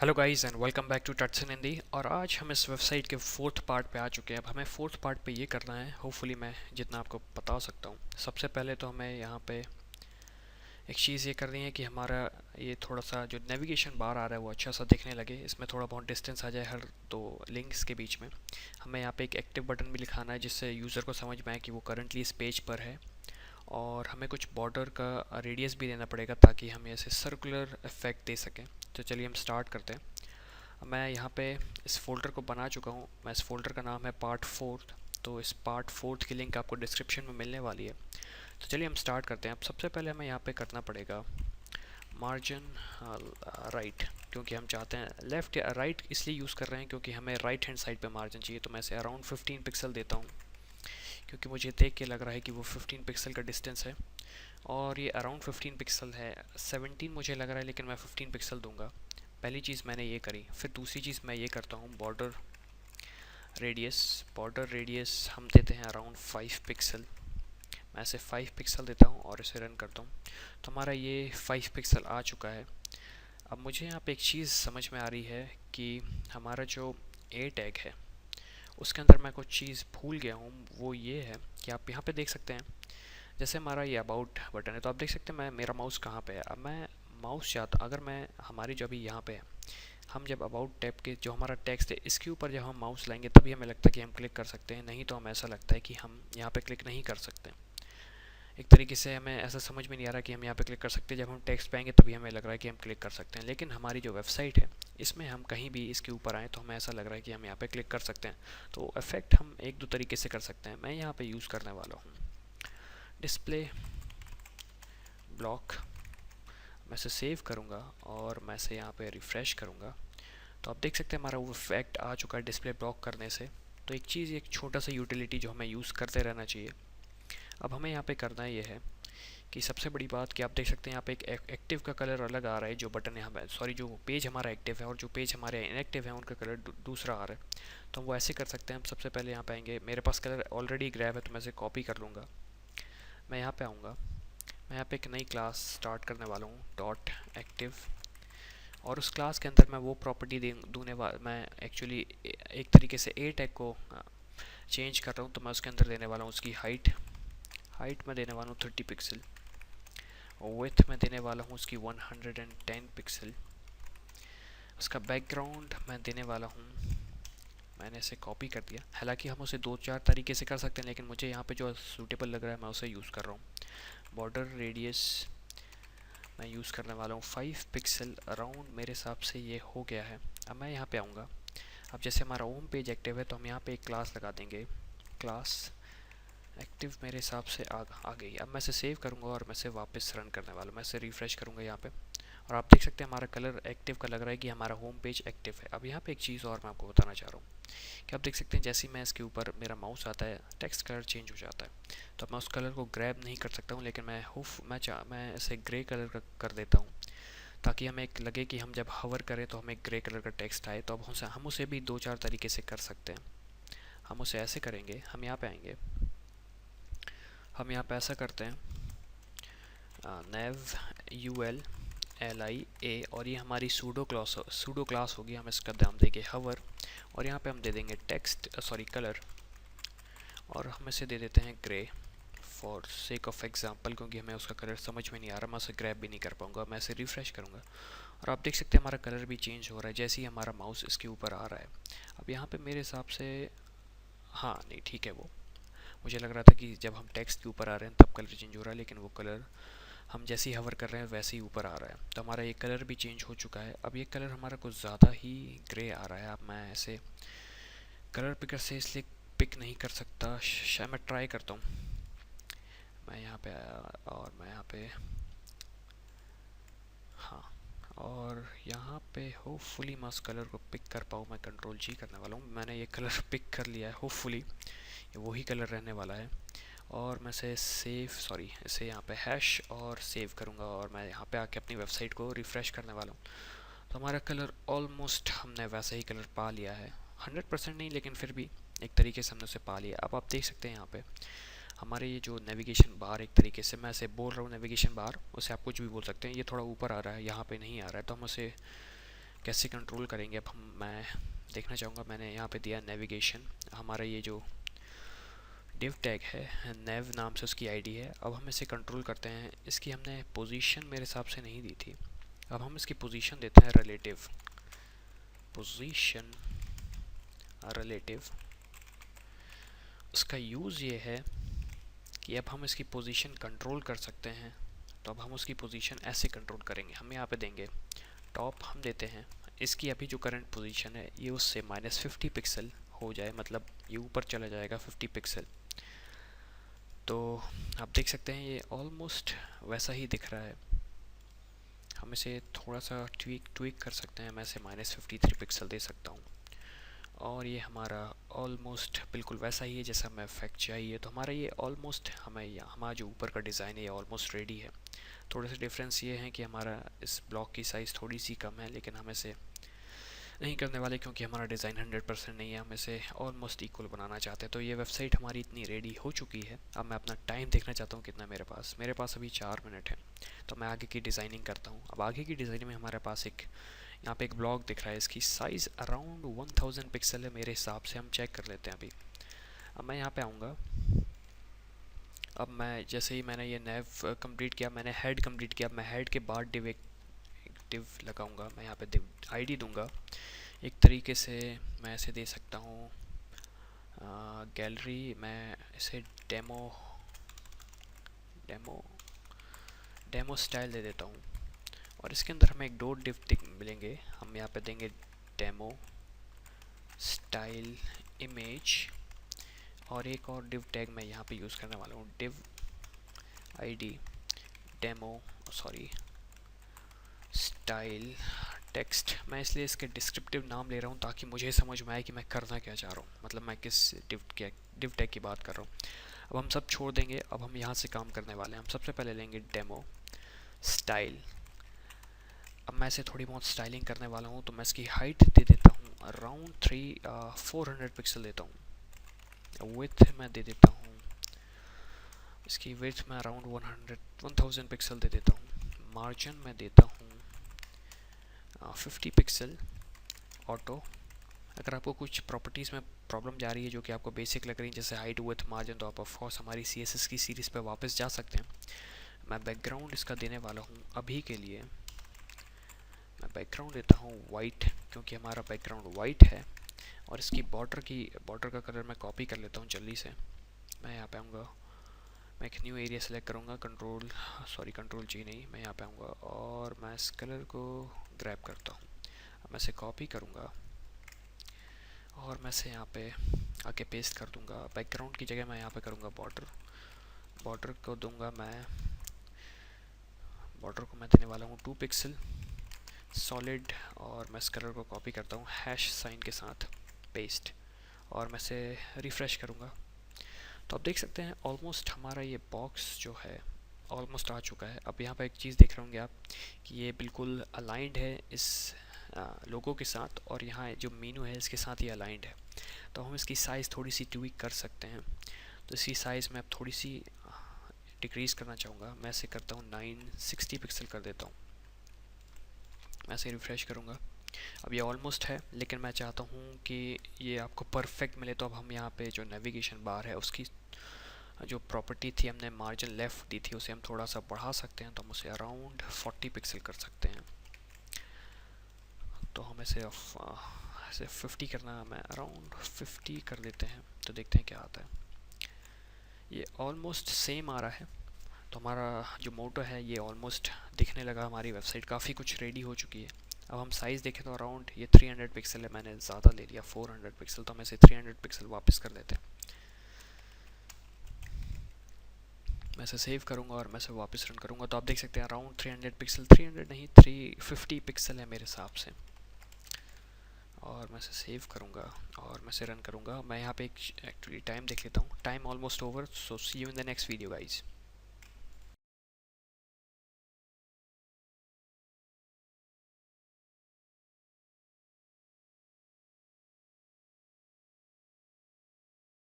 Hello guys and welcome back to Tuts in Hindi. और आज हम इस वेबसाइट के फोर्थ पार्ट पे आ चुके हैं। अब हमें फोर्थ पार्ट पे ये करना है, होपफुली मैं जितना आपको बता सकता हूँ। सबसे पहले तो हमें यहाँ पे एक चीज़ ये करनी है कि हमारा ये थोड़ा सा जो नेविगेशन बार आ रहा है वो अच्छा सा दिखने लगे। इसमें थोड़ा बहुत डिस्टेंस आ जाए हर दो लिंक्स के बीच में। हमें यहाँ पे एक एक्टिव बटन भी लिखाना है जिससे यूज़र को समझ में आए कि वो करंटली इस पेज पर है। और हमें कुछ बॉर्डर का रेडियस भी देना पड़ेगा ताकि हम ऐसे सर्कुलर इफेक्ट दे सकें। तो चलिए हम स्टार्ट करते हैं। मैं यहाँ पे इस फोल्डर को बना चुका हूँ। मैं इस फोल्डर का नाम है पार्ट फोर्थ। तो इस पार्ट फोर्थ की लिंक आपको डिस्क्रिप्शन में मिलने वाली है। तो चलिए हम स्टार्ट करते हैं। अब सबसे पहले हमें यहाँ पे करना पड़ेगा मार्जिन राइट, क्योंकि हम चाहते हैं लेफ़्ट या राइट इसलिए यूज़ कर रहे हैं क्योंकि हमें राइट हैंड साइड पे मार्जिन चाहिए। तो मैं इसे अराउंड 15 पिक्सल देता हूँ क्योंकि मुझे देख के लग रहा है कि वो 15 पिक्सल का डिस्टेंस है और ये अराउंड 15 पिक्सल है। 17 मुझे लग रहा है लेकिन मैं 15 पिक्सल दूंगा। पहली चीज़ मैंने ये करी। फिर दूसरी चीज़ मैं ये करता हूँ बॉर्डर रेडियस हम देते हैं अराउंड 5 पिक्सल। मैं इसे 5 पिक्सल देता हूँ और इसे रन करता हूँ। तो हमारा ये 5 पिक्सल आ चुका है। अब मुझे यहाँ पे एक चीज़ समझ में आ रही है कि हमारा जो ए टैग है उसके अंदर मैं कुछ चीज़ भूल गया हूँ। वो ये है कि आप यहाँ पे देख सकते हैं, जैसे हमारा ये अबाउट बटन है तो आप देख सकते हैं मैं मेरा माउस कहाँ पे है। अब मैं माउस चाहता, अगर मैं हमारी जो अभी यहाँ पे है, हम जब अबाउट टैब के जो हमारा टेक्स्ट है इसके ऊपर जब हम माउस लाएंगे तभी हमें लगता है कि हम क्लिक कर सकते हैं, नहीं तो हमें ऐसा लगता है कि हम यहाँ पे क्लिक नहीं कर सकते। एक तरीके से हमें ऐसा समझ में नहीं आ रहा कि हम यहाँ पे क्लिक कर सकते हैं। जब हम टेक्स्ट पे आएंगे तभी हमें लग रहा है कि हम क्लिक कर सकते हैं, लेकिन हमारी जो वेबसाइट है इसमें हम कहीं भी इसके ऊपर आएँ तो हमें ऐसा लग रहा है कि हम यहाँ पे क्लिक कर सकते हैं। तो इफेक्ट हम एक दो तरीके से कर सकते हैं। मैं यहाँ पे यूज़ करने वाला हूँ डिस्प्ले ब्लॉक। मैं इसे सेव करूँगा और मैं इसे यहाँ पे रिफ़्रेश करूँगा तो आप देख सकते हैं हमारा वो इफेक्ट आ चुका है डिस्प्ले ब्लॉक करने से। तो एक चीज़, एक छोटा सा यूटिलिटी जो हमें यूज़ करते रहना चाहिए। अब हमें यहाँ पे करना ये है कि सबसे बड़ी बात कि आप देख सकते हैं यहाँ पे एक एक्टिव का कलर अलग आ रहा है, जो बटन यहाँ पे सॉरी जो पेज हमारा एक्टिव है और जो पेज हमारे इनएक्टिव है उनका कलर दूसरा आ रहा है। तो हम वो ऐसे कर सकते हैं। हम सबसे पहले यहाँ पे आएंगे, मेरे पास कलर ऑलरेडी ग्रैब है तो मैं इसे कॉपी कर लूँगा। मैं यहाँ पे आऊँगा, मैं यहाँ पे एक नई क्लास स्टार्ट करने वाला हूँ डॉट एक्टिव। और उस क्लास के अंदर मैं वो प्रॉपर्टी दूने वाला, मैं एक्चुअली एक तरीके से ए टैग को चेंज कर रहा हूँ। तो मैं उसके अंदर देने वाला हूँ उसकी हाइट मैं देने वाला हूँ 30 पिक्सल और विड्थ मैं देने वाला हूँ उसकी 110 पिक्सल। उसका बैकग्राउंड मैं देने वाला हूँ, मैंने इसे कॉपी कर दिया। हालांकि हम उसे दो चार तरीके से कर सकते हैं लेकिन मुझे यहाँ पे जो सूटेबल लग रहा है मैं उसे यूज़ कर रहा हूँ। बॉर्डर रेडियस मैं यूज़ करने वाला हूँ 5 पिक्सल अराउंड। मेरे हिसाब से ये हो गया है। अब मैं यहाँ पे आऊँगा। अब जैसे हमारा होम पेज एक्टिव है तो हम यहाँ पे एक क्लास लगा देंगे, क्लास एक्टिव मेरे हिसाब से आ गई। अब मैं इसे सेव करूँगा और मैं इसे वापस रन करने वाला हूँ। मैं इसे रिफ़्रेश करूँगा यहाँ पे और आप देख सकते हैं हमारा कलर एक्टिव का लग रहा है कि हमारा होम पेज एक्टिव है। अब यहाँ पे एक चीज़ और मैं आपको बताना चाह रहा हूँ कि आप देख सकते हैं जैसे ही मैं इसके ऊपर मेरा माउस आता है टेक्स्ट कलर चेंज हो जाता है। तो मैं उस कलर को ग्रैब नहीं कर सकता हूँ, लेकिन मैं इसे ग्रे कलर का कर देता हूँ ताकि हमें एक लगे कि हम जब हवर करें तो हमें ग्रे कलर का टेक्स्ट आए। तो अब हम उसे भी दो चार तरीके से कर सकते हैं। हम उसे ऐसे करेंगे, हम यहाँ पे आएंगे, हम यहाँ पे ऐसा करते हैं नेव ULLIA और ये हमारी सूडो क्लास होगी। हम इसका नाम देंगे हवर और यहाँ पे हम दे देंगे टेक्स्ट कलर और हम इसे दे देते हैं grey for sake of example, क्योंकि हमें उसका कलर समझ में नहीं आ रहा, मैं उसे ग्रैब भी नहीं कर पाऊँगा। मैं इसे रिफ़्रेश करूँगा और आप देख सकते हैं हमारा कलर भी चेंज हो रहा है जैसे ही हमारा माउस इसके ऊपर आ रहा है। अब यहाँ पे मेरे हिसाब से हाँ नहीं ठीक है, वो मुझे लग रहा था कि जब हम टेक्स्ट के ऊपर आ रहे हैं तब कलर चेंज हो रहा है, लेकिन वो कलर हम जैसे ही हवर कर रहे हैं वैसे ही ऊपर आ रहा है। तो हमारा ये कलर भी चेंज हो चुका है। अब ये कलर हमारा कुछ ज़्यादा ही ग्रे आ रहा है। अब मैं ऐसे कलर पिकर से इसलिए पिक नहीं कर सकता, शायद मैं ट्राई करता हूँ। मैं यहाँ पे आया और मैं यहाँ पे हाँ, और यहाँ पे होपफुली मैं उस कलर को पिक कर पाऊँ। मैं कंट्रोल G करने वाला हूँ। मैंने ये कलर पिक कर लिया है, होपफुली ये वही कलर रहने वाला है। और मैं इसे यहाँ पे हैश और सेव करूँगा और मैं यहाँ पे आके अपनी वेबसाइट को रिफ़्रेश करने वाला हूँ। तो हमारा कलर ऑलमोस्ट हमने वैसा ही कलर पा लिया है, 100% नहीं लेकिन फिर भी एक तरीके से हमने उसे पा लिया। अब आप देख सकते हैं यहाँ पे हमारे ये जो नेविगेशन बार, एक तरीके से मैं इसे बोल रहा हूँ नेविगेशन बार, उसे आप कुछ भी बोल सकते हैं, ये थोड़ा ऊपर आ रहा है, यहाँ पे नहीं आ रहा है। तो हम उसे कैसे कंट्रोल करेंगे अब मैं देखना चाहूँगा। मैंने यहाँ पे दिया नेविगेशन, हमारा ये जो div टैग है नेव नाम से उसकी आईडी है। अब हम इसे कंट्रोल करते हैं। इसकी हमने पोजीशन मेरे हिसाब से नहीं दी थी, अब हम इसकी पोजीशन देते हैं रिलेटिव पोजीशन रिलेटिव। उसका यूज़ ये है कि अब हम इसकी पोजीशन कंट्रोल कर सकते हैं। तो अब हम उसकी पोजीशन ऐसे कंट्रोल करेंगे। हम यहाँ पे देंगे टॉप, हम देते हैं इसकी अभी जो करंट पोजीशन है ये उससे -50 पिक्सल हो जाए, मतलब ये ऊपर चला जाएगा 50 पिक्सल। तो आप देख सकते हैं ये ऑलमोस्ट वैसा ही दिख रहा है। हम इसे थोड़ा सा ट्वीक कर सकते हैं। मैं इसे -53 पिक्सल दे सकता हूँ और ये हमारा ऑलमोस्ट बिल्कुल वैसा ही है जैसा हमें इफेक्ट चाहिए। तो हमारा ये ऑलमोस्ट हमारा जो ऊपर का डिज़ाइन है ये ऑलमोस्ट रेडी है। थोड़े से डिफरेंस ये है कि हमारा इस ब्लॉक की साइज़ थोड़ी सी कम है, लेकिन हम इसे नहीं करने वाले क्योंकि हमारा डिज़ाइन 100% नहीं है। हम इसे ऑलमोस्ट इक्वल बनाना चाहते हैं। तो ये वेबसाइट हमारी इतनी रेडी हो चुकी है। अब मैं अपना टाइम देखना चाहता हूँ कितना मेरे पास अभी 4 मिनट है। तो मैं आगे की डिज़ाइनिंग करता हूँ। अब आगे की डिज़ाइनिंग में हमारे पास यहाँ पे एक ब्लॉक दिख रहा है। इसकी साइज़ अराउंड 1000 पिक्सल है मेरे हिसाब से। हम चेक कर लेते हैं अभी। अब मैं यहाँ पे आऊँगा। अब मैं जैसे ही मैंने ये नेव कंप्लीट किया, मैंने हेड कंप्लीट किया, मैं हेड के बाद डिव लगाऊंगा। मैं यहाँ पे डिव आईडी दूंगा। एक तरीके से मैं इसे दे सकता हूँ गैलरी। मैं इसे डेमो डेमो डेमो स्टाइल दे देता हूँ और इसके अंदर हमें एक दो डिव मिलेंगे। हम यहाँ पे देंगे डेमो स्टाइल इमेज और एक और डिव टैग मैं यहाँ पे यूज़ करने वाला हूँ, div ID demo style text. मैं इसलिए इसके डिस्क्रिप्टिव नाम ले रहा हूँ ताकि मुझे समझ में आए कि मैं करना क्या चाह रहा हूँ, मतलब मैं किस डिव टैग की बात कर रहा हूँ। अब हम सब छोड़ देंगे। अब हम यहाँ से काम करने वाले हैं। हम सबसे पहले लेंगे डेमो स्टाइल। अब मैं इसे थोड़ी बहुत स्टाइलिंग करने वाला हूँ, तो मैं इसकी हाइट दे देता हूँ अराउंड 400 पिक्सल देता हूँ। विड्थ मैं दे देता हूँ, इसकी विड्थ मैं अराउंड 1000 पिक्सल दे देता हूँ। मार्जिन मैं देता हूँ 50 पिक्सल ऑटो। अगर आपको कुछ प्रॉपर्टीज़ में प्रॉब्लम जा रही है जो कि आपको बेसिक लग रही है जैसे हाइट विड्थ मार्जिन, तो आप ऑफकोर्स हमारी CSS की सीरीज़ पे वापस जा सकते हैं। मैं बैकग्राउंड इसका देने वाला हूँ अभी के लिए। मैं बैकग्राउंड देता हूँ वाइट क्योंकि हमारा बैकग्राउंड वाइट है। और इसकी बॉर्डर का कलर मैं कॉपी कर लेता हूँ जल्दी से। मैं यहाँ पे आऊँगा, मैं एक न्यू एरिया सेलेक्ट करूँगा, कंट्रोल जी नहीं, मैं यहाँ पे आऊँगा और मैं इस कलर को ग्रैब करता हूँ। अब मैं इसे कॉपी करूँगा और मैं इसे यहाँ पे आके पेस्ट कर दूँगा। बैकग्राउंड की जगह मैं यहाँ पे करूँगा बॉर्डर को दूँगा मैं, बॉर्डर को मैं देने वाला हूँ 2 पिक्सल सॉलिड। और मैं इस कलर को कॉपी करता हूँ हैश साइन के साथ, पेस्ट, और मैं इसे रिफ़्रेश करूँगा। तो आप देख सकते हैं ऑलमोस्ट हमारा ये बॉक्स जो है ऑलमोस्ट आ चुका है। अब यहाँ पर एक चीज़ देख रहे होंगे आप कि ये बिल्कुल अलाइंड है इस लोगो के साथ, और यहाँ जो मेनू है इसके साथ ये अलाइंड है। तो हम इसकी साइज़ थोड़ी सी ट्वीक कर सकते हैं। तो इसकी साइज़ मैं अब थोड़ी सी डिक्रीज़ करना चाहूँगा। मैं इसे करता हूँ 960 पिक्सल कर देता हूँ। मैं इसे रिफ़्रेश करूँगा। अब ये ऑलमोस्ट है, लेकिन मैं चाहता हूँ कि ये आपको परफेक्ट मिले। तो अब हम यहाँ पे जो नेविगेशन बार है उसकी जो प्रॉपर्टी थी हमने मार्जिन लेफ़्ट दी थी, उसे हम थोड़ा सा बढ़ा सकते हैं। तो हम उसे अराउंड 40 पिक्सल कर सकते हैं। तो हम इसे 50 करना, मैं अराउंड 50 कर देते हैं। तो देखते हैं क्या आता है। ये ऑलमोस्ट सेम आ रहा है। तो हमारा जो मोटो है ये ऑलमोस्ट दिखने लगा। हमारी वेबसाइट काफ़ी कुछ रेडी हो चुकी है। अब हम साइज़ देखें तो अराउंड ये 300 पिक्सल है, मैंने ज़्यादा ले लिया 400 पिक्सल। तो हम इसे 300 पिक्सल वापस कर देते हैं। मैं इसे सेव करूँगा और मैं इसे वापस रन करूँगा। तो आप देख सकते हैं अराउंड 300 पिक्सल, 300 नहीं 350 पिक्सल है मेरे हिसाब से। और मैं इसे सेव करूँगा और मैं इसे रन करूँगा। मैं यहाँ पे एक एक्चुअली टाइम देख लेता हूँ। Time almost over, so see you in the next video guys.